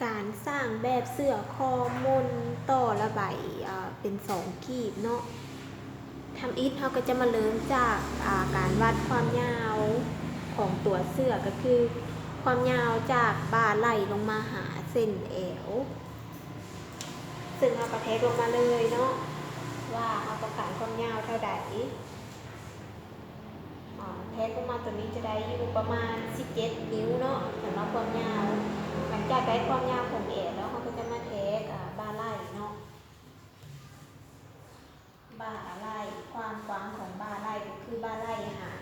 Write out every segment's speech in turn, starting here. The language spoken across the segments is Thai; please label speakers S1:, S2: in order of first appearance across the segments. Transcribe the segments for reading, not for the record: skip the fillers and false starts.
S1: การสร้างแบบเสื้อคอมนต่อระบายเป็น2กีบเนาะทำอิฐเขาก็จะมาเริ่มจากการวัดความยาวของตัวเสื้อก็คือความยาวจากบ่าไหล่ลงมาหาเส้นเอวซึ่งเราก็เทลงมาเลยเนาะว่าเราต้องการความยาวเท่าใดเทลงมาตัวนี้จะได้อยู่ประมาณ17นิ้วเนาะสำหรับความยาวหลังจากได้ความยาวของเอวแล้วเขาก็จะมาเทบ่าไหล่เนาะบ่าไหล่ความกว้างของบ่าไหล่ก็คือบ่าไหล่หาร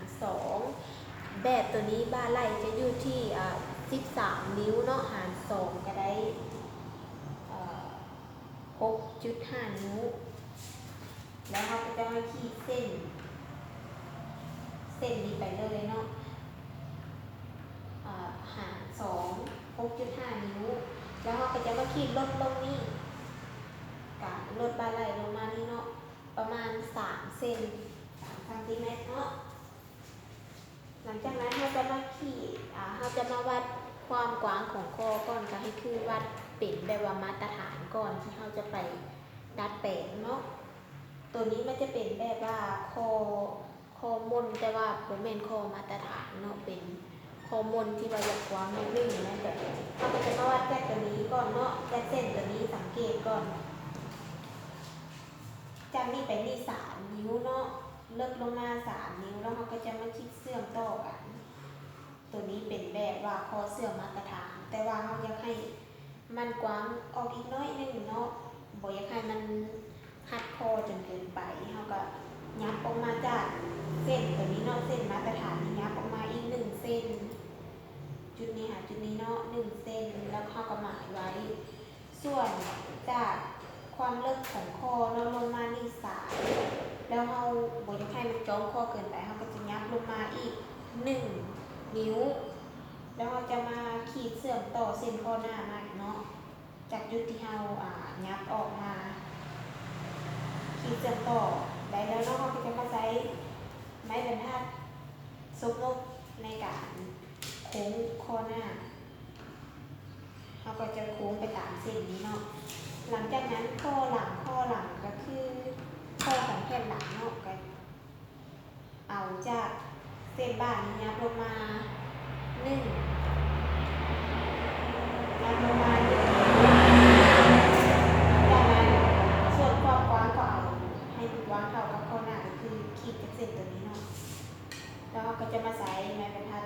S1: 2แบบตัวนี้บ่าไหล่จะอยู่ที่13นิ้วเนาะหาร2ก็ได้6.5 นิ้วแล้วเราก็จะมาขีดเส้นนี้ไปเลยเนาะหาร2 6.5 นิ้วแล้วเราก็จะมาขีดลดลงนี่การลดบ่าไหล่ลงมานี่เนาะประมาณ3 เซน3 ซนเนาะหลังจากนั้นเราจะมาขีดเราจะมาวัดความกว้างของคอก่อนก็ให้คือวัดเป็นแบบว่ามาตรฐานก่อนที่เราจะไปดัดแปลงเนาะตัวนี้มันจะเป็นแบบว่าคอมนแต่ว่าบ่แม่นคอมาตรฐานเนาะเป็นคอมนที่ว่าอยากกว้างนิดนึงนะแต่เราก็จะมาวัดจากตัวนี้ก่อนเนาะจากเส้นตัวนี้สังเกตก่อนจากนี้ไปนี่3 นิ้วเนาะเลิกลงมา3 นิ้วแล้วเราก็จะมาคิดเสื่อมต่อกันตัวนี้เป็นแบบว่าคอเสื่อมมาตรฐานแต่ว่าเราอยากให้มันกว้างออกอีกน้อยนึงเนาะบ่อยากให้มันหัดคอจนเกินไปเราก็ยับออกมาจากเส้นตัวนี้เนาะเส้นมาตรฐานนี้ยับออกมาอีก1 เส้นจุดนี้หาจุดนี้เนาะ1 เส้นแล้วเราก็หมายไว้ส่วนจากความลึกของคอเราลงมานี่3แล้วเราบ่อยากให้มันจ้องคอเกินไปเราก็จะยับลงมาอีก1 นิ้วแล้วเราจะมาขีดเสื่อมต่อเส้นข้อหน้ามาเนาะจากจุดที่เรายับออกมาขีดเสื่อมต่อได้แล้วเนาะเราก็จะมาใช้ไม้บรรทัดซุกนกในการโค้งข้อหน้าเราก็จะโค้งไปตามเส้นนี้เนาะหลังจากนั้นข้อหลังก็คือข้อของแผ่นหลังเนาะก็เอาจากเส้นบ่านี้ยับลงมายับลงมาจากนั้นส่วนความกว้างก็เอาให้มันกว้างเท่ากับข้อหน้าก็คือขีดจากเส้นตัวนี้เนาะแล้วก็จะมาใส่ไม้บรรทัด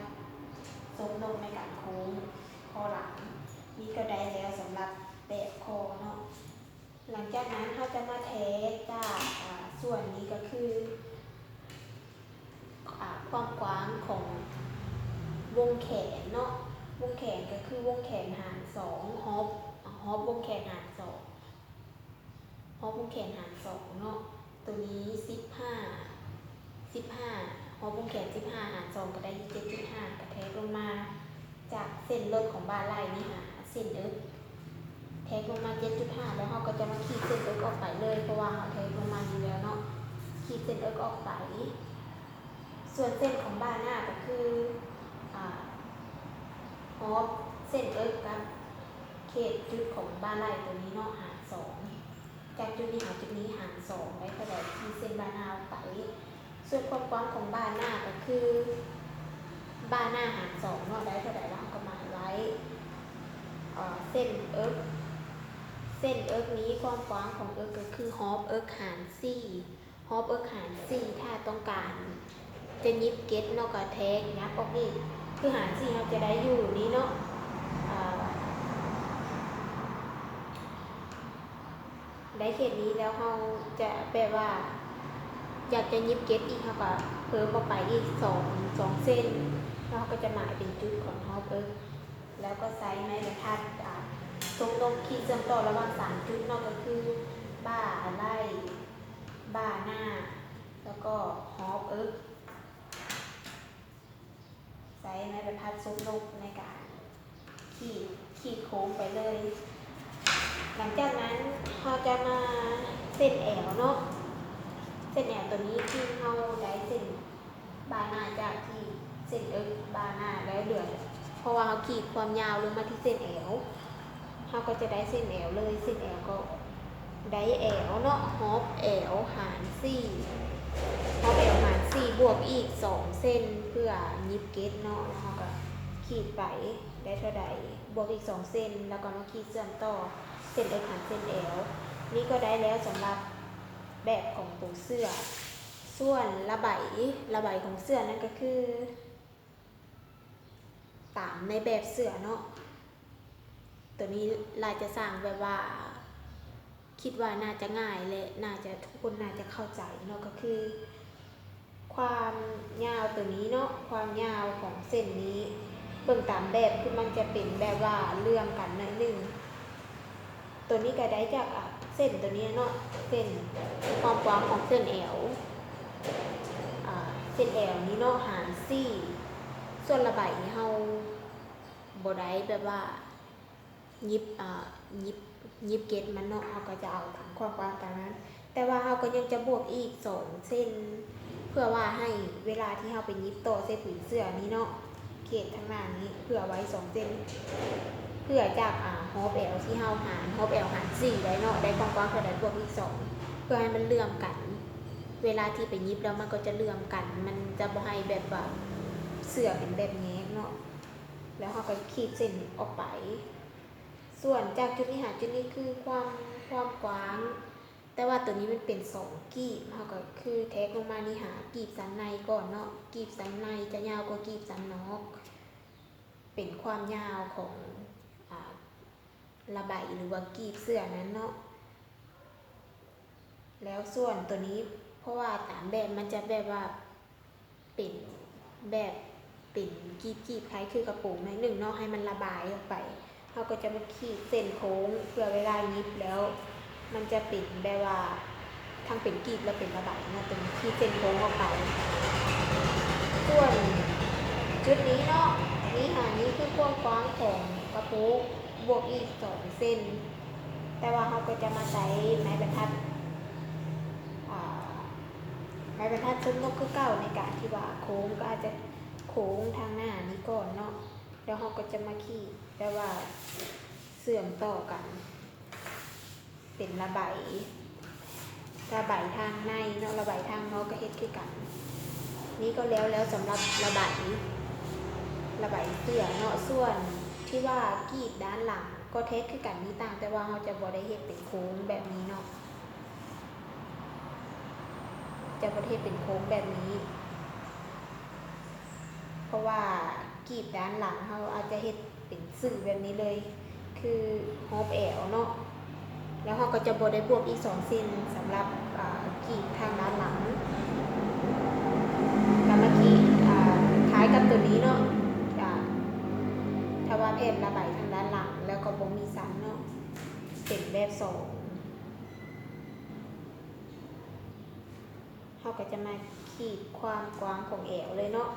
S1: ซุกนกในการโค้งข้อหลังนี่ก็ได้แล้วสำหรับแบบคอเนาะหลังจากนั้นเขาจะมาเทสจากส่วนนี้ก็คือความกว้างของวงแขนเนาะวงแขนก็คือวงแขนหาร2ฮอปวงแขนหาร2ฮอปวงแขนหาร2เนาะตัวนี้15ฮอปวงแขน15หาร2ก็ได้7.5กระแทกลงมาจากเส้นเลือดของบ่าไหล่นี่หาเส้นเอิ๊กแทกลงมา 7.5 แล้วเราก็จะมาขีดเส้นเอิ๊กออกไปเลยเพราะว่าเราแทกลงมาอยู่แล้วเนาะขีดเส้นเอิ๊กออกไปส่วนเส้นของบ่าหน้าก็คือฮอปเส้นเอิ๊กกับเขตจุดของบ่าไหล่ตัวนี้เนาะหาร2จากจุดนี้หาจุดนี้หาร2ได้เท่าใดขีดเส้นบ่าหน้าออกไปส่วนความกว้างของบ่าหน้าก็คือบ่าหน้าหาร2เนาะได้เท่าใดเราก็หมายไว้เส้นเอิ๊กนี้ความกว้างของเอิ๊กก็คือฮอปเอิ๊กหาร4ฮอปเอิ๊กหาร4ถ้าต้องการจะยิบเก็ตเนาะก็แทกยับออกอีกคือหาร4เราจะได้อยู่นี้เนาะได้เขตนี้แล้วเราจะแปลว่าอยากจะยิบเก็ตอีกเราก็เพิ่มออกไปอีก2 เส้นเราก็จะหมายเป็นจุดของฮอปเอิ๊กแล้วก็ใช้ไม้บรรทัดตรงขีดเชื่อมต่อระหว่าง3 จุดนอกก็คือบ่าไหล่บ่าหน้าแล้วก็ฮอปเอิ๊กใช้ไม้บรรทัดซุกนกในการขีดโค้งไปเลยหลังจากนั้นเราจะมาเส้นแอวเนาะเส้นแอวตัวนี้ที่เราได้เส้นบ่าหน้าจากที่เส้นเอิ๊กบ่าหน้าแล้วเหลือเพราะว่าเราขีดความยาวลงมาที่เส้นแอว เราก็จะได้เส้นแอวเลยเส้นแอวก็ได้แอวเนาะฮอปแอวหาร4ฮอปแอวหาร4บวกอีก2เส้นเพื่อยิบเกตเนาะแล้วเราก็ขีดไปได้เท่าใดบวกอีก2เส้นแล้วก็มาขีดเชื่อมต่อเส้น x หารเส้นแอวนี่ก็ได้แล้วสำหรับแบบของตัวเสื้อส่วนระบายของเสื้อนั่นก็คือตามในแบบเสื้อเนาะตัวนี้ลายจะสร้างแบบว่าคิดว่าน่าจะง่ายและน่าจะทุกคนน่าจะเข้าใจเนาะก็คือความยาวตัวนี้เนาะความยาวของเส้นนี้เบิ่งตามแบบคือมันจะเป็นแบบว่าเลื่อมกันหน่อยนึงตัวนี้ก็ได้จากเส้นตัวนี้เนาะเส้นความกว้างของเส้นแอวเส้นแอวนี้เนาะหาร4ส่วนระบายเฮาบ่ได้แบบว่ายิบเกตมันเนาะเฮาก็จะเอาทั้งความกว้างตามนั้นแต่ว่าเฮาก็ยังจะบวกอีก2เส้นเพื่อว่าให้เวลาที่เฮาไปยิบต่อเส้นผืนเสื้อนี้เนาะเขตข้างหน้านี้เพื่อไว้2เส้นเพื่อจากฮอปแอลที่เฮาหารฮอปแอลหาร4ได้เนาะได้ความกว้างเท่าใดบวกอีก2เพื่อให้มันเลื่อมกันเวลาที่ไปยิบแล้วมันก็จะเลื่อมกันมันจะบ่ให้แบบว่าเสื้อเป็นแบบแยกเนาะแล้วเฮาก็ขีดเส้นออกไปส่วนจากจุดนี้หาจุดนี้คือความกว้างแต่ว่าตัวนี้มันเป็น2กีบเฮาก็คือแทกลงมานี่หากีบสันในก่อนเนาะกีบสันในจะยาวกว่ากีบสันนอกเป็นความยาวของระบายหรือว่ากีบเสื้อนั้นเนาะแล้วส่วนตัวนี้เพราะว่าตามแบบมันจะแบบว่าเป็นแบบเป็นกีบคล้ายคือกระโปรงหน่อยนึงเนาะให้มันระบายออกไปเราก็จะมาขีดเส้นโค้งเพื่อเวลายิบแล้วมันจะเป็นแบบว่าทั้งเป็นกีบและเป็นระบายนะเป็นขีดเส้นโค้งออกไปส่วนจุดนี้เนาะนี้คือความกว้างของกระโปรงบวกอีก2เส้นแต่ว่าเราก็จะมาใช้ไม้บรรทัดซุ้มนกคือเก่าในการที่ว่าโค้งก็อาจจะโค้งทางหน้านี้ก่อนเนาะแล้วเราก็จะมาขีดแปลว่าเสื่อมต่อกันเป็นระบายทางในเนาะระบายทางนอกก็เฮ็ดคือกันนี้ก็แล้วสำหรับระบายเสื้อเนาะส่วนที่ว่ากีดด้านหลังก็เทสคือกันนี้ต่างแต่ว่าเราจะบ่ได้เฮ็ดเป็นโค้งแบบนี้เนาะจะบ่ได้เฮ็ดเป็นโค้งแบบนี้เพราะว่ากีบด้านหลังเราอาจจะเฮ็ดเป็นสื่อแบบนี้เลยคือฮอปแอลเนาะแล้วเราก็จะบ่ได้บวกอีก2เส้นสำหรับกีบทางด้านหลังก็มาขีดคล้ายกับตัวนี้เนาะถ้าว่าแพทย์ระบายทางด้านหลังแล้วก็บ่มีซ้ำเนาะเป็นแบบ2เราก็จะมาขีดความกว้างของแอวเลยเนาะ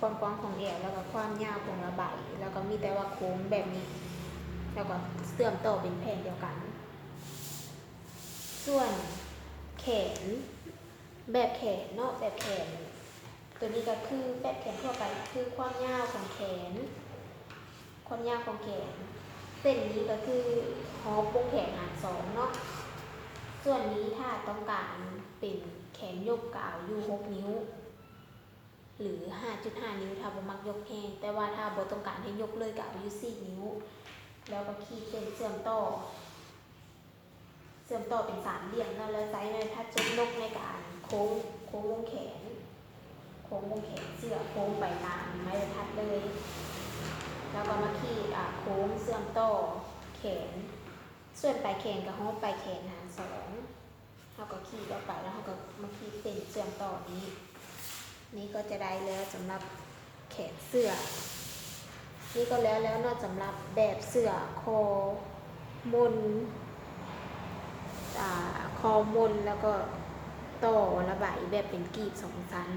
S1: ความกว้างของแอวแล้วก็ความยาวของระบายแล้วก็มีแต่ว่าโค้งแบบนี้แล้วก็เชื่อมต่อเป็นแผ่นเดียวกันส่วนแขนแบบแขนเนาะแบบแขนตัวนี้ก็คือแบบแขนทั่วไปคือความยาวของแขนเส้นนี้ก็คือฮอปวงแขนหาร2เนาะส่วนนี้ถ้าต้องการเป็นแขนยกก็เอาอยู่6นิ้วหรือ 5.5 นิ้วถ้าบ่มักยกแฮงแต่ว่าถ้าบ่ต้องการให้ยกเลยก็เอาอยู่4นิ้วแล้วก็ขีดเส้นเชื่อมต่อเป็นสามเหลี่ยมแล้วใช้ไม้บรรทัดซุ้มนกในการโค้งวงแขนเสื้อโค้งไปตามไม้บรรทัดเลยแล้วก็มาขีดโค้งเชื่อมต่อแขนส่วนปลายแขนกับฮอปปลายแขนหาร2เราก็ขีดออกไปแล้วเราก็มาขีดเส้นเชื่อมต่อนี้ก็จะได้แล้วสำหรับแขนเสื้อนี่ก็แล้วเนาะสำหรับแบบเสื้อคอมนแล้วก็ต่อระบายแบบเป็นกีบ2ชั้น